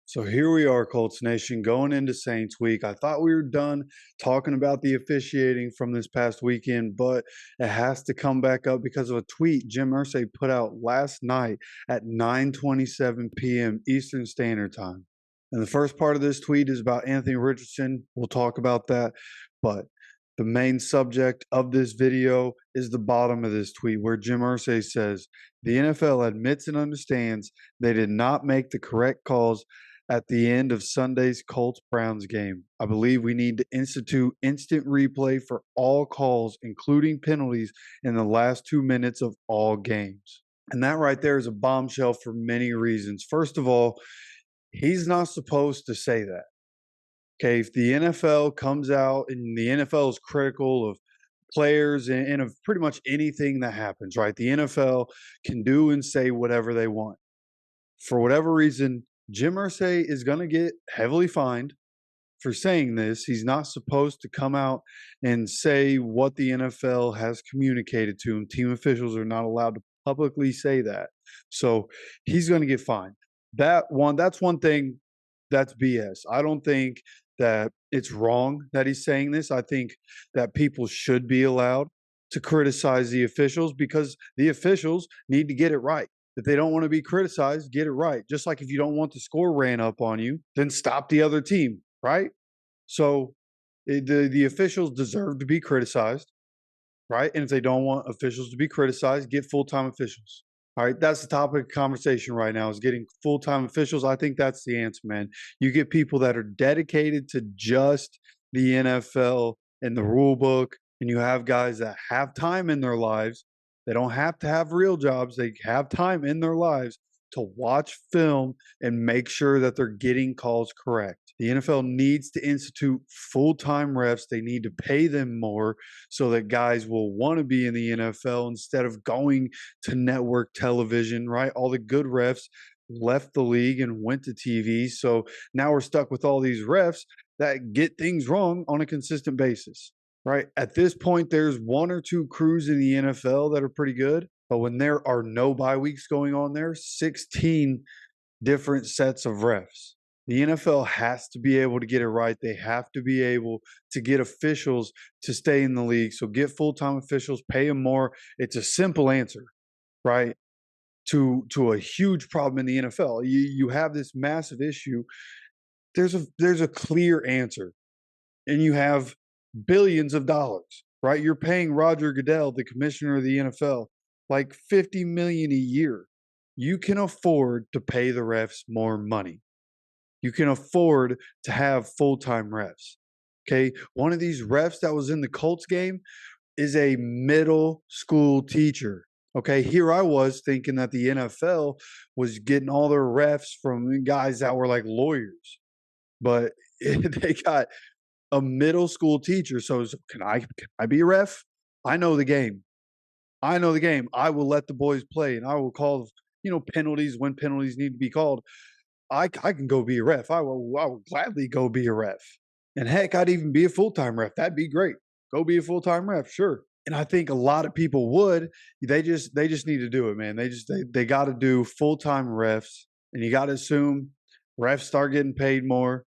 So here we are, Colts Nation, going into Saints Week. I thought we were done talking about the officiating from this past weekend, but it has to come back up because of a tweet Jim Irsay put out last night at 9:27 p.m. Eastern Standard Time. And the first part of this tweet is about Anthony Richardson. We'll talk about that, but the main subject of this video is the bottom of this tweet where Jim Irsay says, the NFL admits and understands they did not make the correct calls at the end of Sunday's Colts-Browns game. I believe we need to institute instant replay for all calls, including penalties, in the last 2 minutes of all games. And that right there is a bombshell for many reasons. First of all, he's not supposed to say that. Okay, if the NFL comes out and the NFL is critical of players and of pretty much anything that happens, right? The NFL can do and say whatever they want. For whatever reason, Jim Irsay is going to get heavily fined for saying this. He's not supposed to come out and say what the NFL has communicated to him. Team officials are not allowed to publicly say that. So he's going to get fined. That's one thing that's BS. I don't think that it's wrong that he's saying this. I think that people should be allowed to criticize the officials because the officials need to get it right. If they don't want to be criticized, get it right. Just like if you don't want the score ran up on you, then stop the other team, right? So the officials deserve to be criticized, right? And if they don't want officials to be criticized, get full-time officials. All right, that's the topic of conversation right now is getting full-time officials. I think that's the answer, man. You get people that are dedicated to just the NFL and the rule book, and you have guys that have time in their lives. They don't have to have real jobs. They have time in their lives to watch film and make sure that they're getting calls correct. The NFL needs to institute full-time refs. They need to pay them more so that guys will want to be in the NFL instead of going to network television, right? All the good refs left the league and went to TV. So now we're stuck with all these refs that get things wrong on a consistent basis. Right. At this point, there's one or two crews in the NFL that are pretty good. But when there are no bye weeks going on there, 16 different sets of refs. The NFL has to be able to get it right. They have to be able to get officials to stay in the league. So get full-time officials, pay them more. It's a simple answer, right? To a huge problem in the NFL. You have this massive issue. There's a clear answer. And you have billions of dollars, right? You're paying Roger Goodell, the commissioner of the NFL, like $50 million a year. You can afford to pay the refs more money. You can afford to have full-time refs. Okay, one of these refs that was in the Colts game is a middle school teacher. Okay, here I was thinking that the NFL was getting all their refs from guys that were like lawyers, but they got a middle school teacher. So can I be a ref? I know the game. I know the game. I will let the boys play and I will call, penalties when penalties need to be called. I can go be a ref. I will gladly go be a ref. And heck, I'd even be a full-time ref. That'd be great. Go be a full-time ref, sure. And I think a lot of people would. They just need to do it, man. They got to do full-time refs, and you got to assume refs start getting paid more.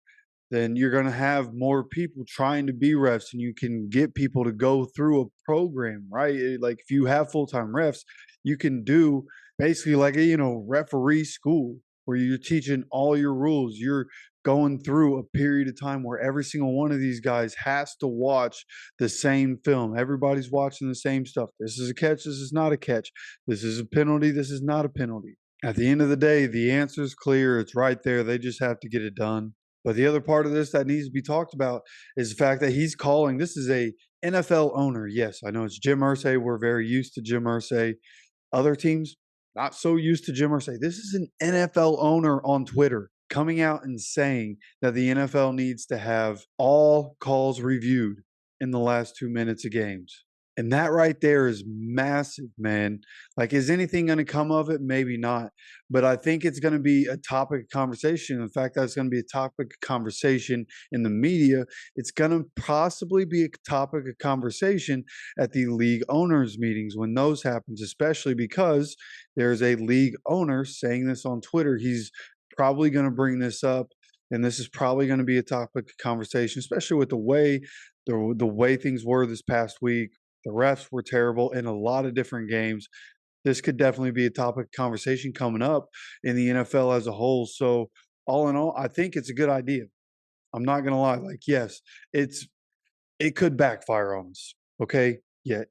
Then you're going to have more people trying to be refs and you can get people to go through a program, right? Like if you have full-time refs, you can do basically like a, referee school where you're teaching all your rules. You're going through a period of time where every single one of these guys has to watch the same film. Everybody's watching the same stuff. This is a catch. This is not a catch. This is a penalty. This is not a penalty. At the end of the day, the answer is clear. It's right there. They just have to get it done. But the other part of this that needs to be talked about is the fact that he's calling. This is a NFL owner. Yes, I know it's Jim Irsay. We're very used to Jim Irsay. Other teams, not so used to Jim Irsay. This is an NFL owner on Twitter coming out and saying that the NFL needs to have all calls reviewed in the last 2 minutes of games. And that right there is massive, man. Like, is anything going to come of it? Maybe not. But I think it's going to be a topic of conversation. In fact, that's going to be a topic of conversation in the media. It's going to possibly be a topic of conversation at the league owners meetings when those happens, especially because there's a league owner saying this on Twitter. He's probably going to bring this up, and this is probably going to be a topic of conversation, especially with the way things were this past week. The refs were terrible in a lot of different games. This could definitely be a topic of conversation coming up in the NFL as a whole. So, all in all, I think it's a good idea. I'm not gonna lie. Like, yes, it could backfire on us. Okay. Yeah.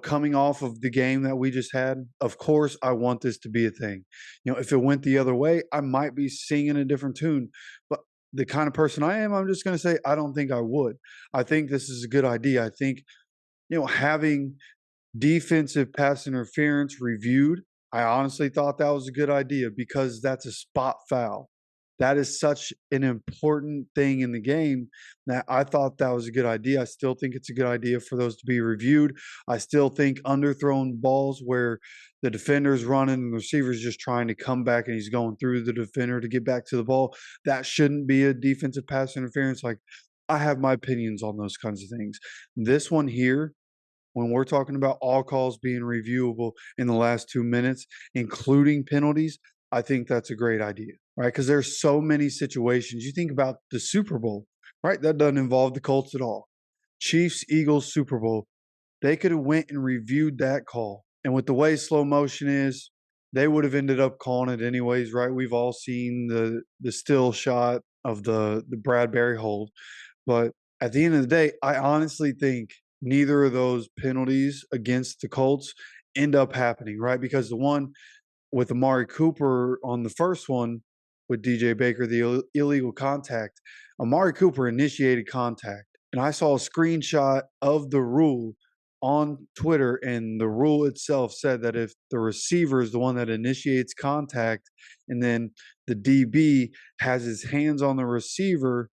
Coming off of the game that we just had, of course, I want this to be a thing. If it went the other way, I might be singing a different tune. But the kind of person I am, I'm just going to say, I don't think I would. I think this is a good idea. I think, having defensive pass interference reviewed, I honestly thought that was a good idea because that's a spot foul. That is such an important thing in the game that I thought that was a good idea. I still think it's a good idea for those to be reviewed. I still think underthrown balls where the defender's running and the receiver's just trying to come back and he's going through the defender to get back to the ball, that shouldn't be a defensive pass interference. Like, I have my opinions on those kinds of things. This one here, when we're talking about all calls being reviewable in the last 2 minutes, including penalties, I think that's a great idea, right? Because there's so many situations. You think about the Super Bowl, right? That doesn't involve the Colts at all. Chiefs, Eagles, Super Bowl. They could have went and reviewed that call. And with the way slow motion is, they would have ended up calling it anyways, right? We've all seen the still shot of the Bradbury hold. But at the end of the day, I honestly think neither of those penalties against the Colts end up happening, right? Because the one with Amari Cooper on the first one with DJ Baker, the illegal contact, Amari Cooper initiated contact. And I saw a screenshot of the rule on Twitter, and the rule itself said that if the receiver is the one that initiates contact and then the DB has his hands on the receiver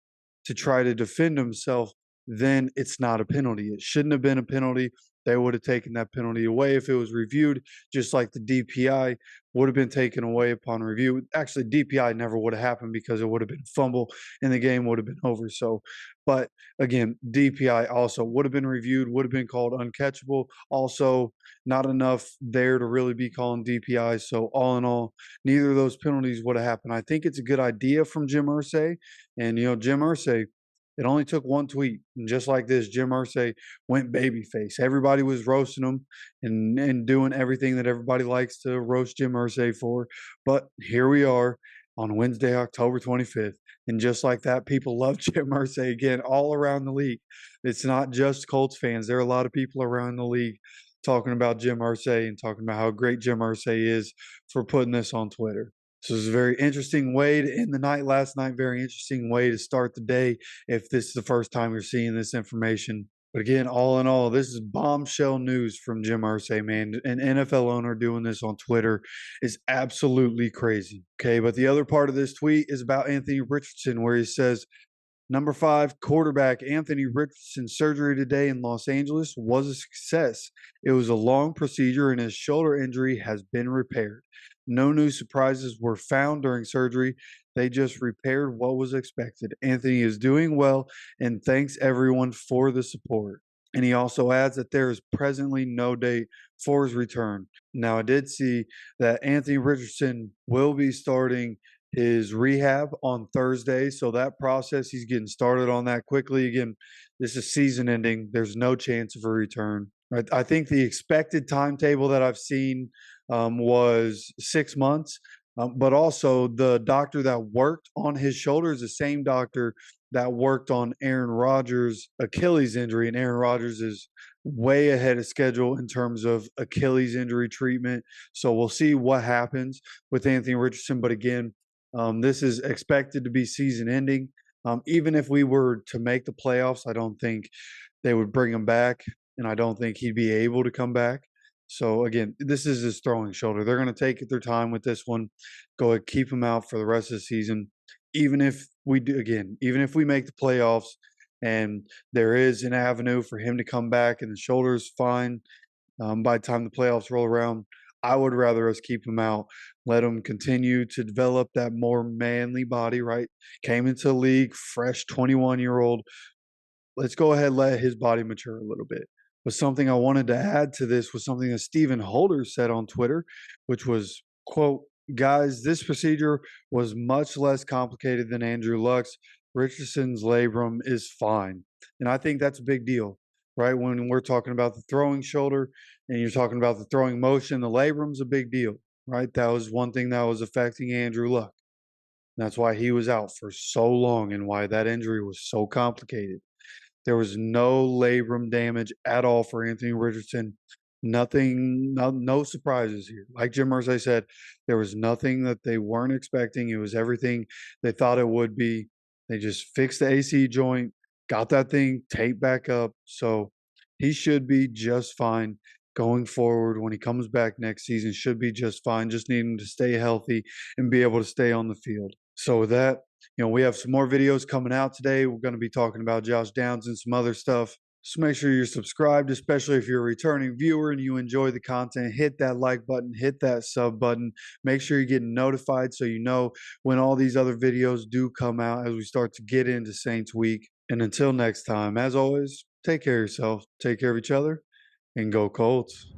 to try to defend himself, then it's not a penalty. It shouldn't have been a penalty. They would have taken that penalty away if it was reviewed, just like the DPI would have been taken away upon review. Actually, DPI never would have happened because it would have been a fumble and the game would have been over. So, but again, DPI also would have been reviewed, would have been called uncatchable. Also, not enough there to really be calling DPI. So, all in all, neither of those penalties would have happened. I think it's a good idea from Jim Irsay. And, Jim Irsay, it only took one tweet. And just like this, Jim Irsay went babyface. Everybody was roasting him and doing everything that everybody likes to roast Jim Irsay for. But here we are on Wednesday, October 25th. And just like that, people love Jim Irsay again all around the league. It's not just Colts fans. There are a lot of people around the league talking about Jim Irsay and talking about how great Jim Irsay is for putting this on Twitter. So it's a very interesting way to end the night last night, very interesting way to start the day if this is the first time you're seeing this information. But again, all in all, this is bombshell news from Jim Irsay, man. An NFL owner doing this on Twitter is absolutely crazy. Okay, but the other part of this tweet is about Anthony Richardson, where he says, Number 5, quarterback Anthony Richardson's surgery today in Los Angeles was a success. It was a long procedure and his shoulder injury has been repaired. No new surprises were found during surgery. They just repaired what was expected. Anthony is doing well and thanks everyone for the support. And he also adds that there is presently no date for his return. Now, I did see that Anthony Richardson will be starting his rehab on Thursday. So that process, he's getting started on that quickly. Again, this is season ending. There's no chance of a return. Right? I think the expected timetable that I've seen was 6 months. But also the doctor that worked on his shoulder is the same doctor that worked on Aaron Rodgers' Achilles injury. And Aaron Rodgers is way ahead of schedule in terms of Achilles injury treatment. So we'll see what happens with Anthony Richardson. But again, this is expected to be season ending. Even if we were to make the playoffs, I don't think they would bring him back, and I don't think he'd be able to come back. So again, this is his throwing shoulder. They're going to take their time with this one. Go ahead, keep him out for the rest of the season. Even if we do, again, even if we make the playoffs and there is an avenue for him to come back and the shoulder's fine by the time the playoffs roll around, I would rather us keep him out, let him continue to develop that more manly body, right? Came into the league, fresh 21-year-old. Let's go ahead and let his body mature a little bit. But something I wanted to add to this was something that Stephen Holder said on Twitter, which was, quote, Guys, this procedure was much less complicated than Andrew Luck's. Richardson's labrum is fine. And I think that's a big deal, right? When we're talking about the throwing shoulder and you're talking about the throwing motion, the labrum's a big deal, right? That was one thing that was affecting Andrew Luck. That's why he was out for so long and why that injury was so complicated. There was no labrum damage at all for Anthony Richardson. Nothing, no surprises here. Like Jim Irsay said, there was nothing that they weren't expecting. It was everything they thought it would be. They just fixed the AC joint, got that thing taped back up. So he should be just fine going forward. When he comes back next season, should be just fine. Just need him to stay healthy and be able to stay on the field. So with that, we have some more videos coming out today. We're going to be talking about Josh Downs and some other stuff. So make sure you're subscribed, especially if you're a returning viewer and you enjoy the content. Hit that like button, hit that sub button. Make sure you're getting notified so you know when all these other videos do come out as we start to get into Saints Week. And until next time, as always, take care of yourself, take care of each other, and go Colts.